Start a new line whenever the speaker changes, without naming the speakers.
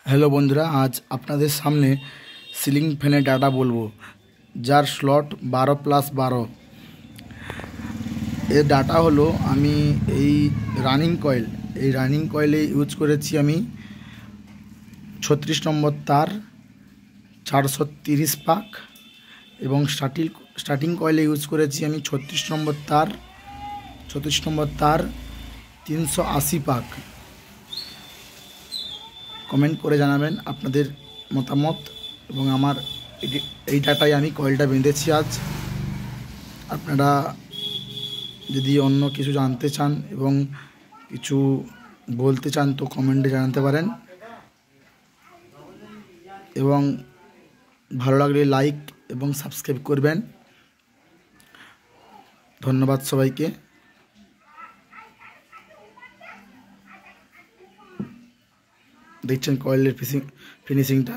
Hello बंधुरा आज आपनादेर सामने सिलिंग फैन डाटा बोलबो जार स्लट 12+12 एर डाटा हलो आमी रानिंग कয়েলে यूज करेছি आमी 36 नम्बर तार 430 पाक एवं स्टार्टिंग कয়েলে यूज करेছি आमी 36 नम्बर तार 380 पाक। कमेंट करे जानाबेन आपनादेर मतामत एबं आमार এই ডাটায় আমি কয়েলটা বেঁধেছি आज। আপনারা যদি অন্য কিছু জানতে চান এবং কিছু বলতে চান তো কমেন্টে জানাতে পারেন এবং ভালো লাগলে লাইক এবং সাবস্ক্রাইব করবেন। ধন্যবাদ সবাইকে। দেখছেন কয়েলের ফিনিশিংটা।